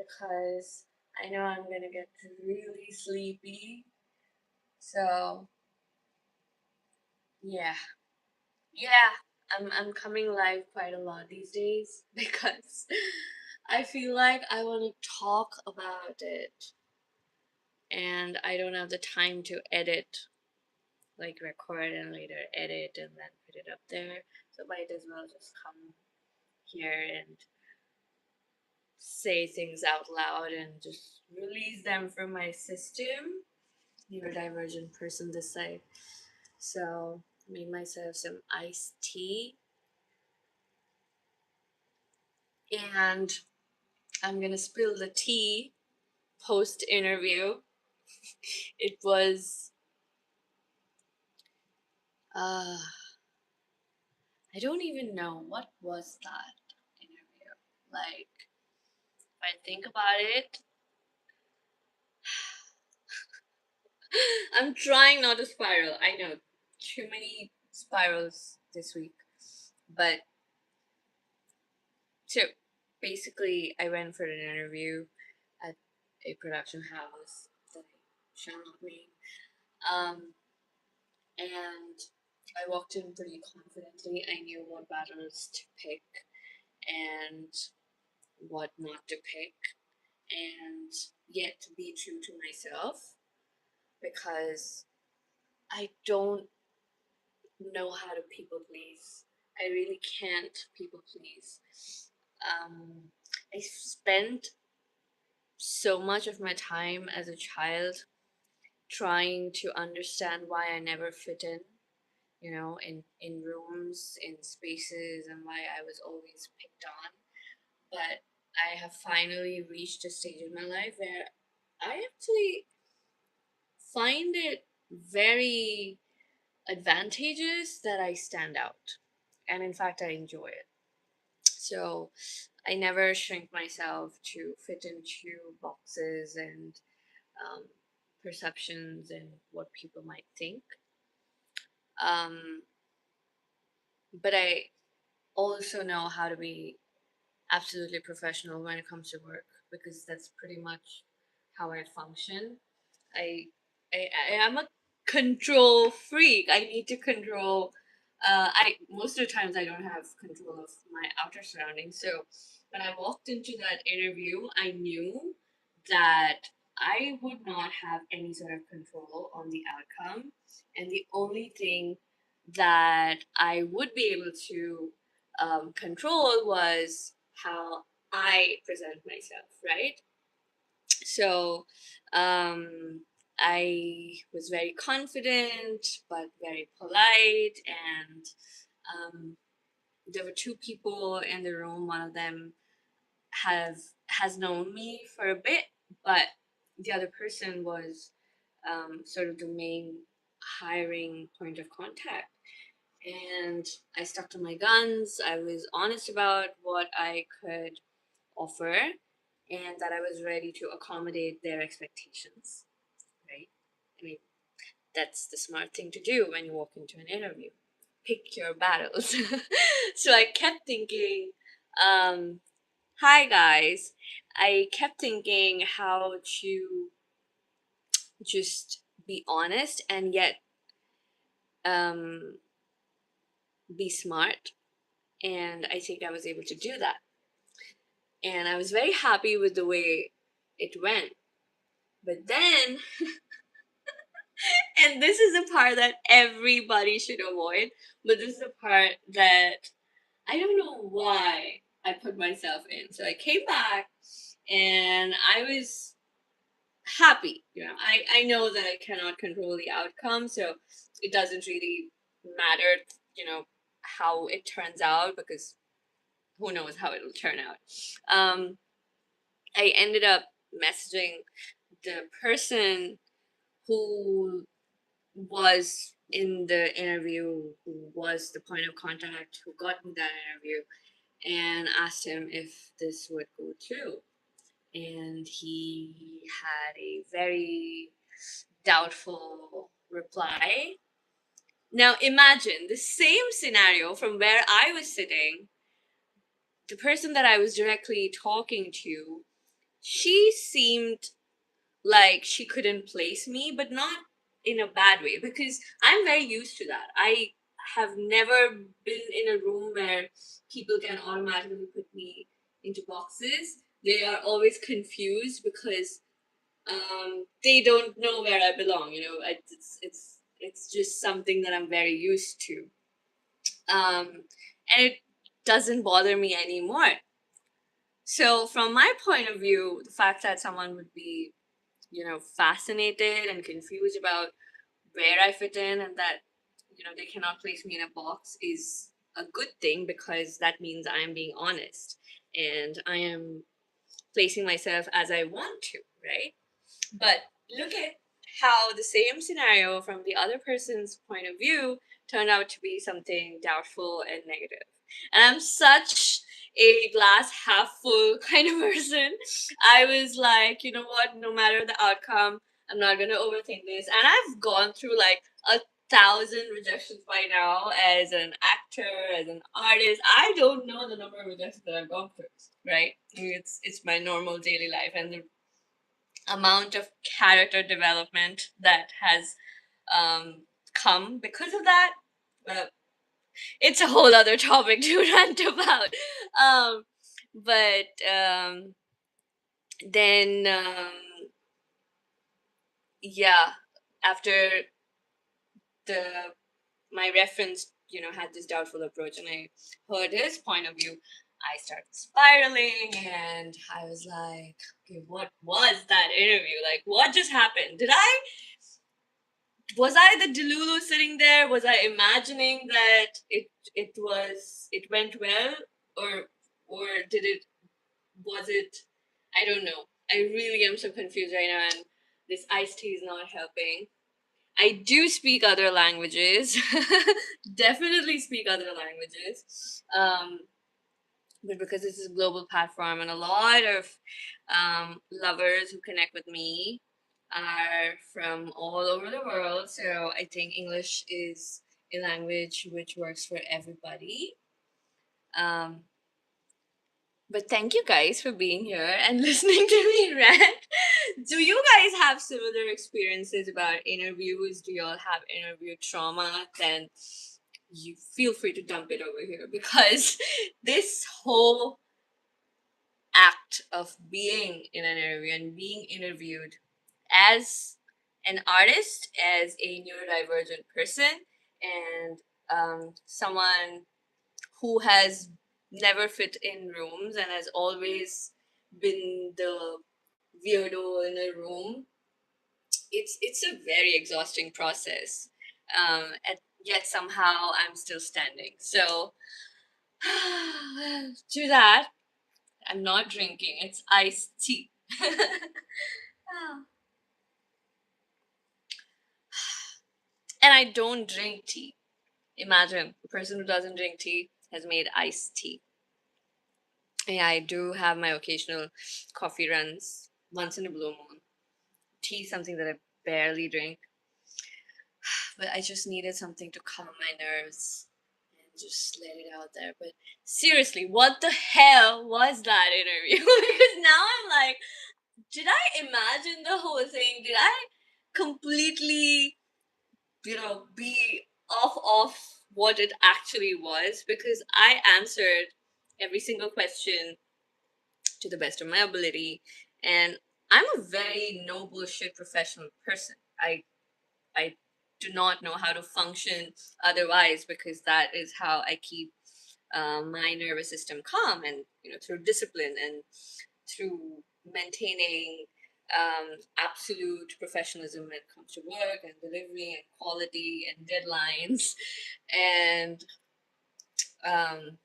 because I know I'm gonna get really sleepy. So yeah, yeah, I'm coming live quite a lot these days because I feel like I want to talk about it, and I don't have the time to edit, like record and later edit and then put it up there. So might as well just come here and say things out loud and just release them from my system. Neurodivergent person this side. So made myself some iced tea, and I'm gonna spill the tea post interview. It was uh I don't even know what was that interview. Like if I think about it, I'm trying not to spiral. I know too many spirals this week. But so basically I went for an interview at a production house that I shall not name. Um and I walked in pretty confidently. I knew what battles to pick and what not to pick, and yet to be true to myself because I don't know how to people please. I really can't people please. I spent so much of my time as a child trying to understand why I never fit in, in rooms, in spaces, and why I was always picked on. But I have finally reached a stage in my life where I actually find it very advantageous that I stand out. And in fact, I enjoy it. So I never shrink myself to fit into boxes and um, perceptions and what people might think. Um, but I also know how to be absolutely professional when it comes to work because that's pretty much how I function. I I am a control freak. I need to control. I most of the times I don't have control of my outer surroundings. So when I walked into that interview, I knew that I would not have any sort of control on the outcome, and the only thing that I would be able to control was how I present myself, right? So I was very confident but very polite, and um, there were two people in the room. One of them has known me for a bit, but the other person was sort of the main hiring point of contact. And I stuck to my guns. I was honest about what I could offer and that I was ready to accommodate their expectations, right? I mean, that's the smart thing to do when you walk into an interview. Pick your battles. So I kept thinking, um, hi guys. I kept thinking how to just be honest and yet um, be smart. And I think I was able to do that. And I was very happy with the way it went. But then, and this is the part that everybody should avoid, but this is the part that I don't know why I put myself in. So I came back and I was happy. I know that I cannot control the outcome, so it doesn't really matter, how it turns out because who knows how it'll turn out. Um, I ended up messaging the person who was in the interview, who was the point of contact, who got me that interview, and asked him if this would go through. And he had a very doubtful reply. Now imagine the same scenario from where I was sitting. The person that I was directly talking to she seemed like she couldn't place me, but not in a bad way, because I'm very used to that. I have never been in a room where people can automatically put me into boxes. They are always confused because they don't know where I belong. It's just something that I'm very used to, and it doesn't bother me anymore. So, from my point of view, the fact that someone would be, fascinated and confused about where I fit in, and that, they cannot place me in a box, is a good thing, because that means I am being honest and I am placing myself as I want to, right? But look at how the same scenario from the other person's point of view turned out to be something doubtful and negative. And I'm such a glass half full kind of person. I was like, you know what, no matter the outcome, I'm not going to overthink this. And I've gone through like 1,000 rejections by now as an actor, as an artist. I don't know the number of rejections that I've gone through, right? I mean, it's my normal daily life, and the amount of character development that has come because of that. Well, it's a whole other topic to rant about. Um, but then, yeah, after the my reference, had this doubtful approach, and I heard his point of view, I started spiraling, and I was like, okay, what was that interview? Like, what just happened? Was I the Delulu sitting there? Was I imagining that it went well, or did it was it? I don't know. I really am so confused right now, and this iced tea is not helping. I do speak other languages. Definitely speak other languages. But because this is a global platform, and a lot of lovers who connect with me are from all over the world, so I think English is a language which works for everybody. Um, but thank you guys for being here and listening to me rant. Do you guys have similar experiences about interviews? Do y'all have interview trauma? Then you feel free to dump it over here, because this whole act of being in an interview and being interviewed as an artist, as a neurodivergent person, and someone who has never fit in rooms and has always been the weirdo in a room. It's a very exhausting process, and yet somehow I'm still standing. So to that, I'm not drinking. It's iced tea. And I don't drink tea. Imagine a person who doesn't drink tea has made iced tea. Yeah, I do have my occasional coffee runs once in a blue moon. Tea is something that I barely drink, but I just needed something to calm my nerves and just let it out there. But seriously, what the hell was that interview? Because now I'm like, did I imagine the whole thing? Did I completely, be off what it actually was? Because I answered every single question to the best of my ability, and I'm a very no bullshit professional person. I do not know how to function otherwise, because that is how I keep my nervous system calm, and through discipline and through maintaining absolute professionalism when it comes to work and delivery and quality and deadlines. And um,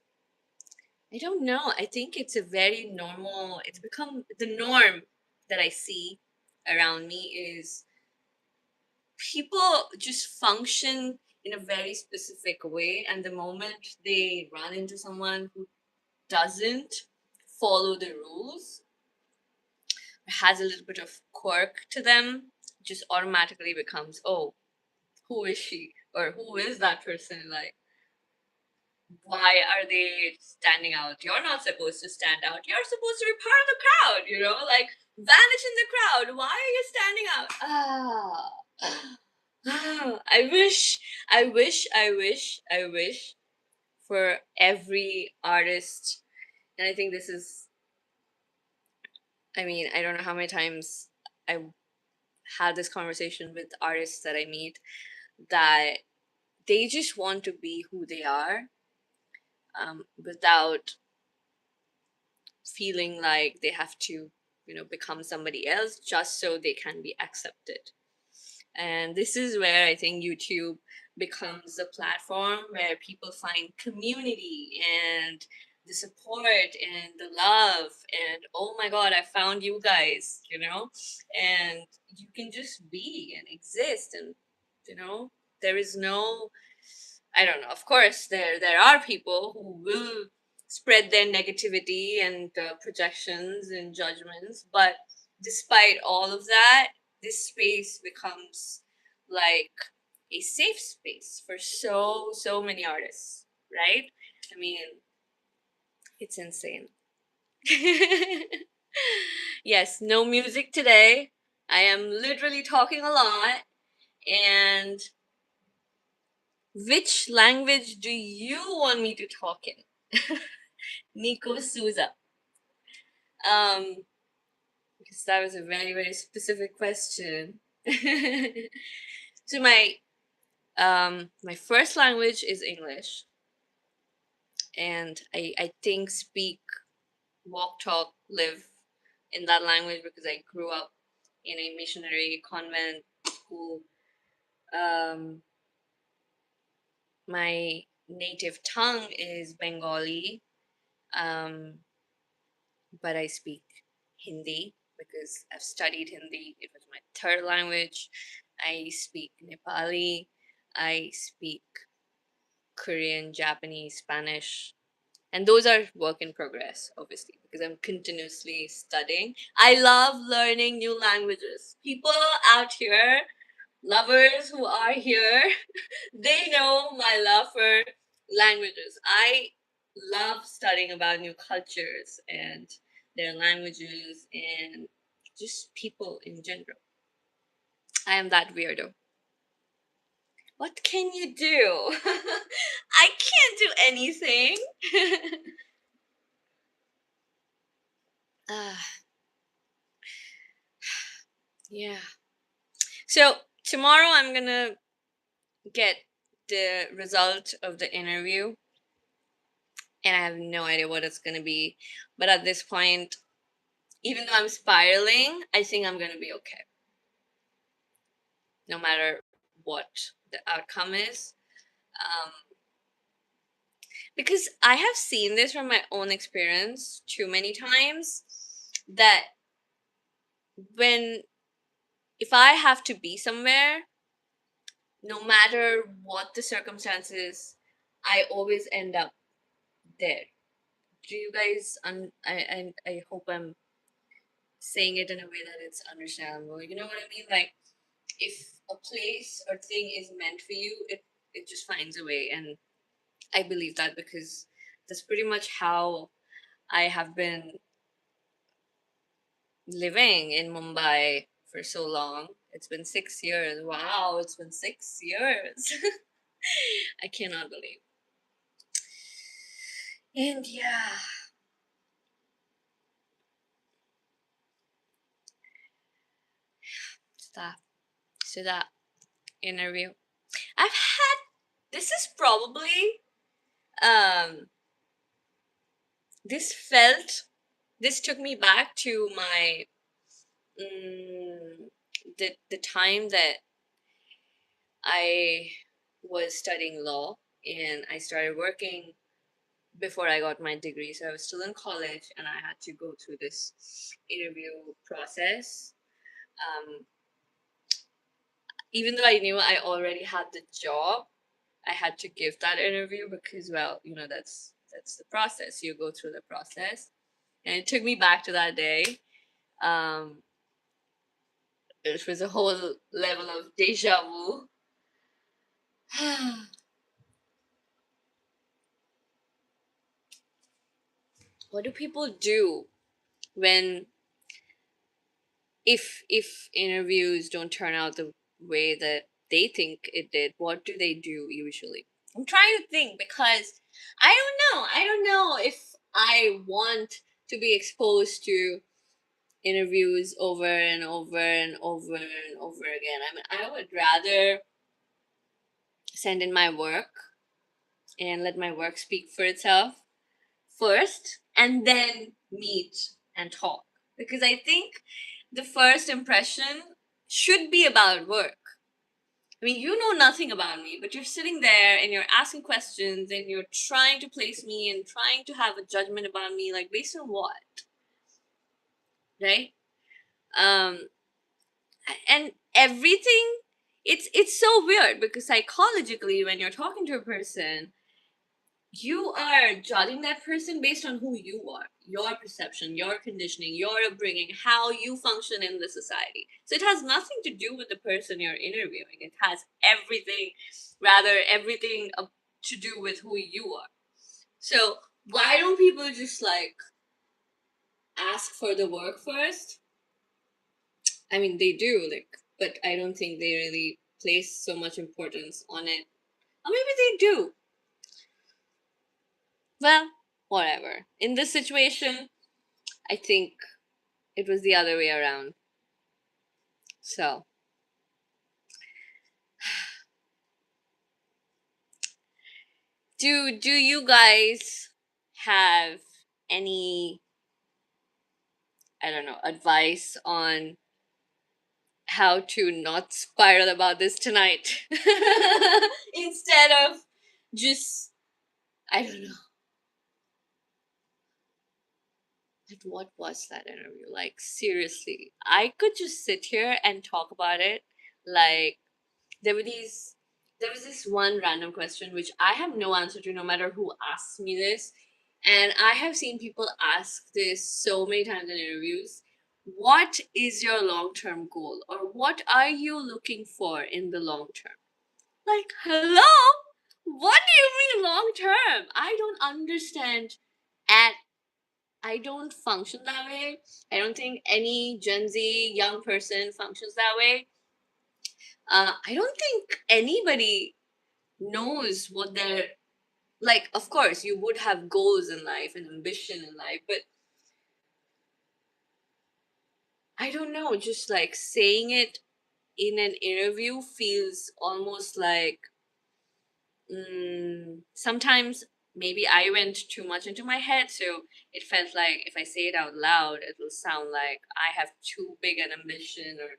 I don't know. I think it's a very normal. It's become the norm that I see around me, is people just function in a very specific way, and the moment they run into someone who doesn't follow the rules, has a little bit of quirk to them, just automatically becomes, oh, who is she, or who is that person? Like, why are they standing out? You're not supposed to stand out. You're supposed to be part of the crowd, like vanish in the crowd. Why are you standing out? I wish for every artist, and I think this is, I mean, I don't know how many times I had this conversation with artists that I meet, that they just want to be who they are, without feeling like they have to, become somebody else just so they can be accepted. And this is where I think YouTube becomes a platform where people find community and the support and the love. And oh my God, I found you guys, and you can just be and exist. And, there is no, I don't know. Of course, there are people who will spread their negativity and projections and judgments, but despite all of that, this space becomes like a safe space for so many artists, right? I mean, it's insane. Yes, no music today. I am literally talking a lot. And which language do you want me to talk in? Nico Souza. Um, because that was a very, very specific question. So my first language is English, and I think speak, walk, talk, live in that language because I grew up in a missionary convent school. Um, my native tongue is Bengali, um, but I speak Hindi because I've studied Hindi. It was my third language. I speak Nepali. I speak Korean, Japanese, Spanish. And those are work in progress, obviously, because I'm continuously studying. I love learning new languages. People out here, lovers who are here, they know my love for languages. I love studying about new cultures and their languages and just people in general. I am that weirdo. What can you do? I can't do anything. Ah, yeah. So tomorrow I'm gonna get the result of the interview, and I have no idea what it's gonna be. But at this point, even though I'm spiraling, I think I'm gonna be okay, no matter what the outcome is. Um, because I have seen this from my own experience too many times, that when if I have to be somewhere, no matter what the circumstances, I always end up there. Do you guys? I hope I'm saying it in a way that it's understandable. You know what I mean? Like, if a place or thing is meant for you, it just finds a way. And I believe that because that's pretty much how I have been living in Mumbai for so long. It's been 6 years. Wow, it's been 6 years. I cannot believe. And yeah, that so that interview. I've had this is probably um this felt this took me back to my the time that I was studying law, and I started working before I got my degree. So I was still in college and I had to go through this interview process. Um, Even though I knew I already had the job, I had to give that interview because, well, that's the process. You go through the process, and it took me back to that day. Um, it was a whole level of deja vu. what do people do when if interviews don't turn out the way that they think it did? What do they do usually? I'm trying to think because I don't know if I want to be exposed to interviews over and over and over and over again. I mean, I would rather send in my work and let my work speak for itself first and then meet and talk. Because I think the first impression should be about work. I mean, you know nothing about me, but you're sitting there and you're asking questions and you're trying to place me and trying to have a judgment about me, like based on what? Right? Um, and everything, it's so weird because psychologically when you're talking to a person, you are judging that person based on who you are, your perception, your conditioning, your upbringing, how you function in the society. So it has nothing to do with the person you're interviewing. It has everything to do with who you are. So why don't people just like ask for the work first? I mean, they do, like, but I don't think they really place so much importance on it. Or maybe they do. Well, whatever. In this situation, I think it was the other way around. So, do you guys have any, I don't know, advice on how to not spiral about this tonight? Instead of just, I don't know. Like, what was that interview? Like, seriously, I could just sit here and talk about it. Like, there were these there was this one random question which I have no answer to no matter who asks me this. And I have seen people ask this so many times in interviews. What is your long-term goal? Or what are you looking for in the long term? Like, hello? What do you mean long term? I don't understand at I don't function that way. I don't think any Gen Z young person functions that way. I don't think anybody knows what they're like. Of course, you would have goals in life and ambition in life, but I don't know. Just like saying it in an interview feels almost like sometimes maybe I went too much into my head, so it felt like if I say it out loud, it will sound like I have too big an ambition, or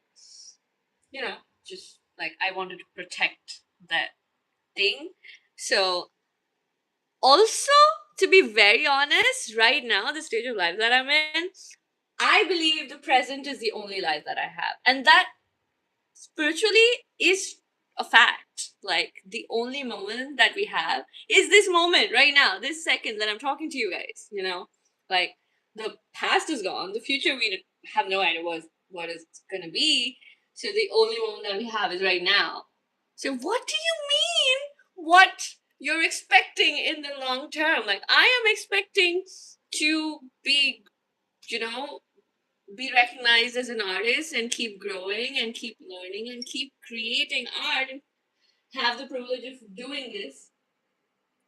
just like I wanted to protect that thing. So also, to be very honest, right now, the stage of life that I'm in, I believe the present is the only life that I have. And that spiritually is a fact. Like, the only moment that we have is this moment right now, this second that I'm talking to you guys. Like, the past is gone, the future we have no idea what is going to be. So the only moment that we have is right now. So what do you mean? What you're expecting in the long term? Like, I am expecting to you know, be recognized as an artist and keep growing and keep learning and keep creating art and have the privilege of doing this,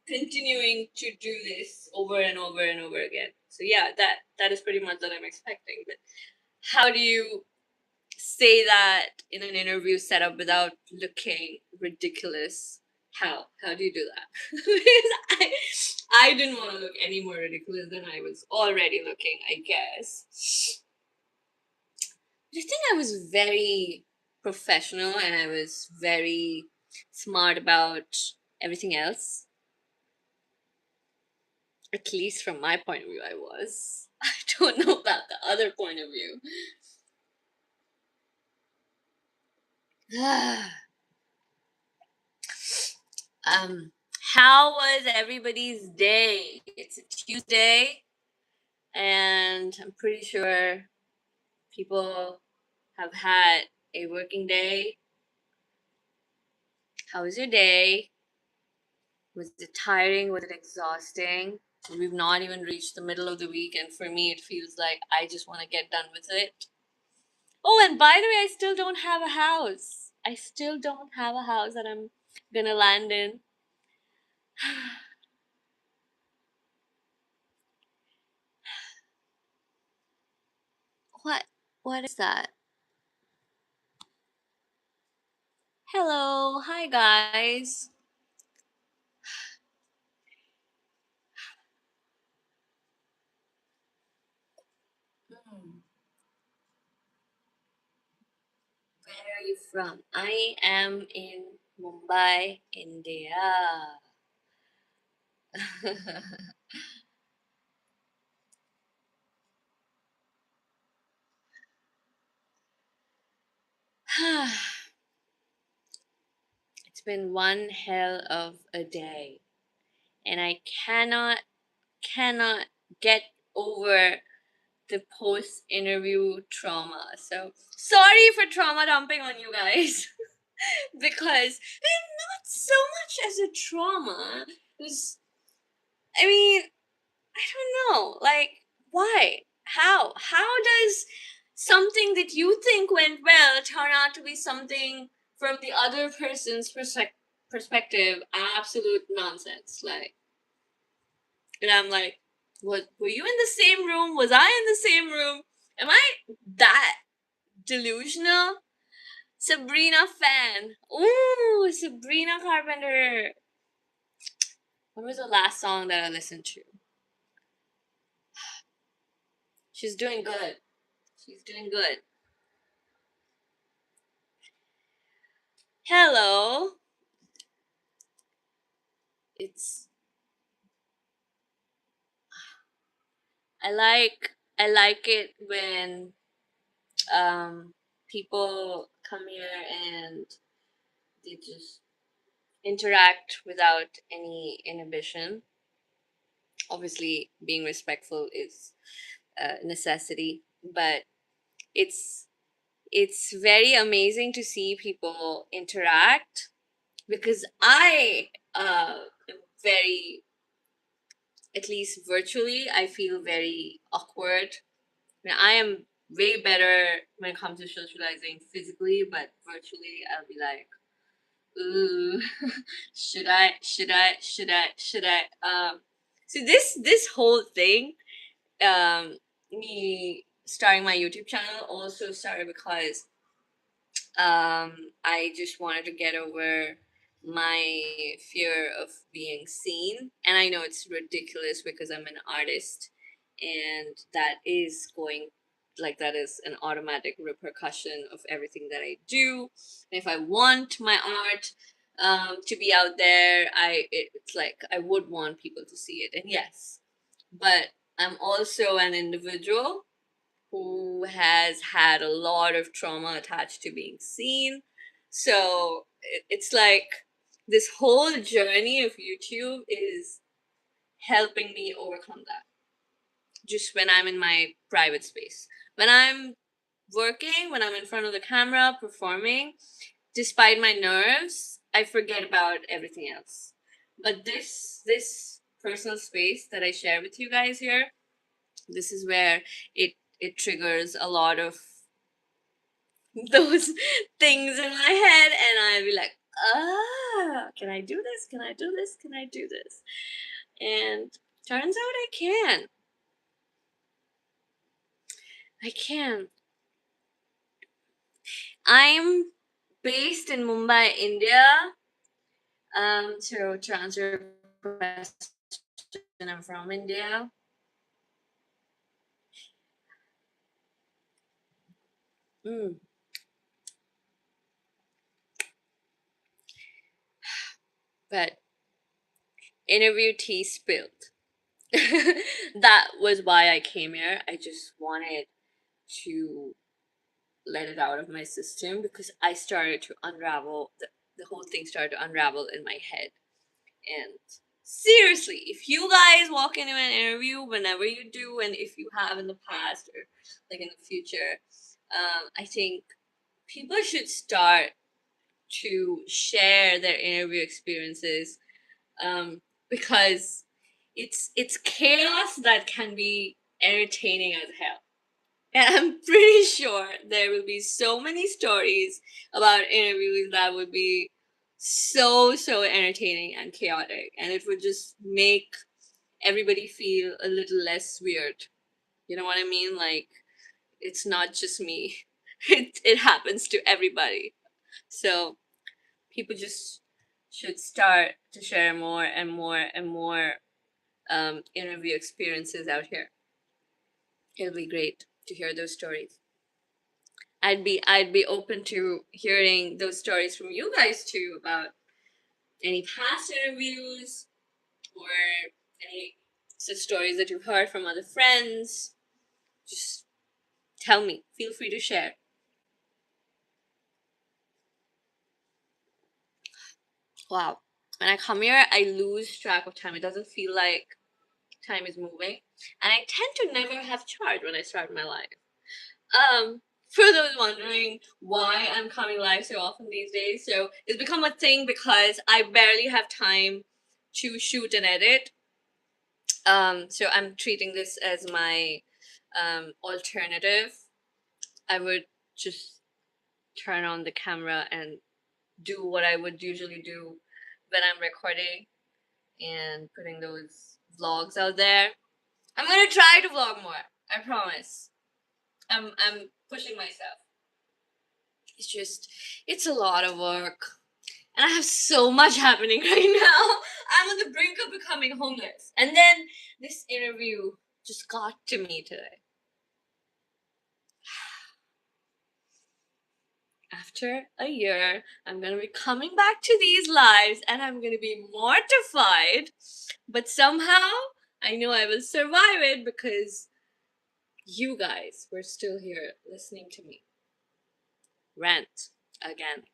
continuing to do this over and over and over again. So yeah, that is pretty much what I'm expecting. But how do you say that in an interview setup without looking ridiculous? How do you do that? Because I didn't want to look any more ridiculous than I was already looking, I guess. I think I was very professional and I was very smart about everything else. At least from my point of view, I was. I don't know about the other point of view. um, how was everybody's day? It's a Tuesday, and I'm pretty sure people have had a working day. How was your day? Was it tiring? Was it exhausting? We've not even reached the middle of the week, and for me, it feels like I just want to get done with it. Oh, and by the way, I still don't have a house. I still don't have a house that I'm gonna land in. What? What is that? Hello. Hi, guys. Hmm. Where are you from? I am in Mumbai, India. It's been one hell of a day, and I cannot get over the post interview trauma. So sorry for trauma dumping on you guys. Because not so much as a trauma. It was, I mean, I don't know. Like, why? How does something that you think went well turn out to be something from the other person's perspective absolute nonsense? Like, and I'm like, what? Were you in the same room? Was I in the same room? Am I that delusional? Sabrina fan. Ooh, Sabrina Carpenter. What was the last song that I listened to? She's doing good. She's doing good. Hello. It's I like it when people come here and they just interact without any inhibition. Obviously, being respectful is a necessity, but it's it's very amazing to see people interact because I am very, at least virtually, I feel very awkward. I mean, I am way better when it comes to socializing physically, but virtually I'll be like, ooh, should I? So this whole thing, me starting my YouTube channel also started because I just wanted to get over my fear of being seen. And I know it's ridiculous because I'm an artist, and that is going, like, that is an automatic repercussion of everything that I do. And if I want my art to be out there, it's like I would want people to see it. And yes, but I'm also an individual who has had a lot of trauma attached to being seen. So it's like this whole journey of YouTube is helping me overcome that. Just when I'm in my private space. When I'm working, when I'm in front of the camera performing, despite my nerves, I forget about everything else. But this personal space that I share with you guys here, this is where it triggers a lot of those things in my head, and I'd be like, can I do this? Can I do this? Can I do this? And turns out I can. I can. I'm based in Mumbai, India. So to answer your question, I'm from India. Mm. But interview tea spilled. That was why I came here. I just wanted to let it out of my system because I started to unravel, the whole thing started to unravel in my head. And seriously, if you guys walk into an interview, whenever you do, and if you have in the past or like in the future, I think people should start to share their interview experiences, because it's chaos that can be entertaining as hell. And I'm pretty sure there will be so many stories about interviews that would be so entertaining and chaotic, and it would just make everybody feel a little less weird. You know what I mean? Like, it's not just me. It happens to everybody. So people just should start to share more and more and more interview experiences out here. It'll be great to hear those stories. I'd be open to hearing those stories from you guys too, about any past interviews or any such stories that you've heard from other friends. Just tell me. Feel free to share. Wow. When I come here, I lose track of time. It doesn't feel like time is moving. And I tend to never have charge when I start my life. For those wondering why I'm coming live so often these days, so it's become a thing because I barely have time to shoot and edit. So I'm treating this as my alternative. I would just turn on the camera and do what I would usually do when I'm recording and putting those vlogs out there. I'm gonna try to vlog more. I promise. I'm pushing myself. It's just, it's a lot of work. And I have so much happening right now. I'm on the brink of becoming homeless. And then this interview just got to me today. After a year, I'm gonna be coming back to these lives and I'm gonna be mortified. But somehow, I know I will survive it because you guys were still here listening to me rant again.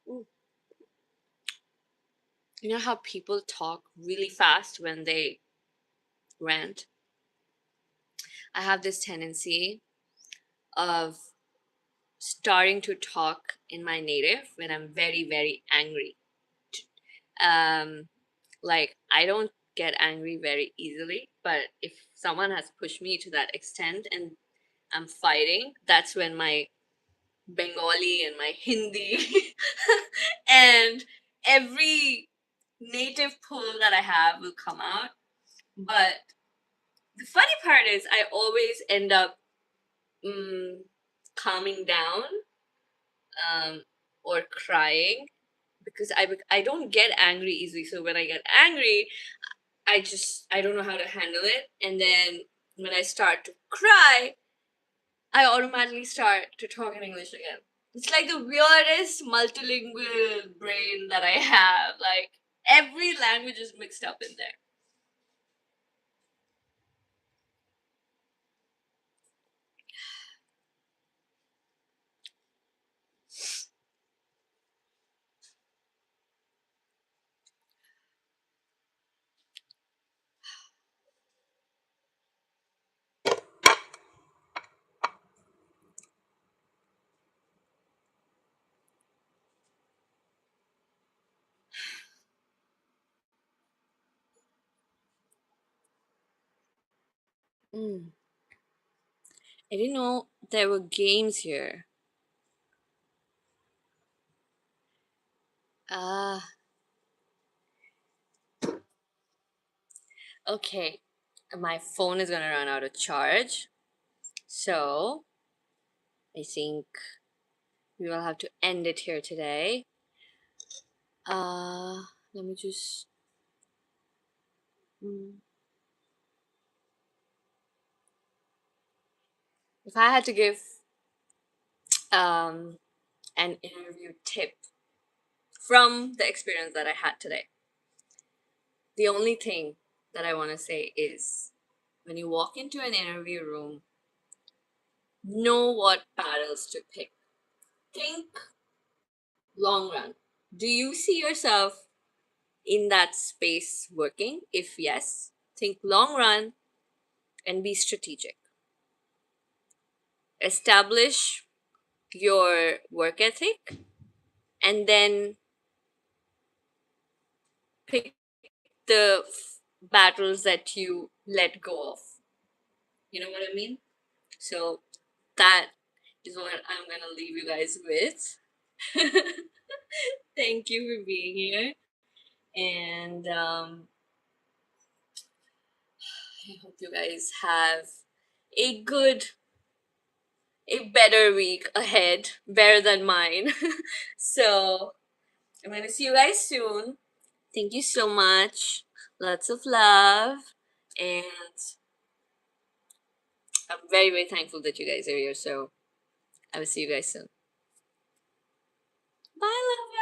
Ooh. You know how people talk really fast when they rant? I have this tendency of starting to talk in my native when I'm very angry. Like, I don't get angry very easily, but if someone has pushed me to that extent and I'm fighting, that's when my Bengali and my Hindi and every native pull that I have will come out. But the funny part is, I always end up calming down or crying because I don't get angry easily. So when I get angry, I don't know how to handle it, and then when I start to cry, I automatically start to talk in English again. It's like the weirdest multilingual brain that I have. Like, every language is mixed up in there. Mm. I didn't know there were games here. Ah, okay. My phone is gonna run out of charge. So I think we will have to end it here today. Let me just. Mm. If I had to give um, an interview tip from the experience that I had today, the only thing that I want to say is, when you walk into an interview room, know what battles to pick. Think long run. Do you see yourself in that space working? If yes, think long run and be strategic. Establish your work ethic and then pick the battles that you let go of. You know what I mean? So that is what I'm gonna leave you guys with. Thank you for being here. And I hope you guys have a better week ahead, better than mine. So I'm gonna see you guys soon. Thank you so much. Lots of love. And I'm very, very thankful that you guys are here. So I will see you guys soon. Bye, lovers.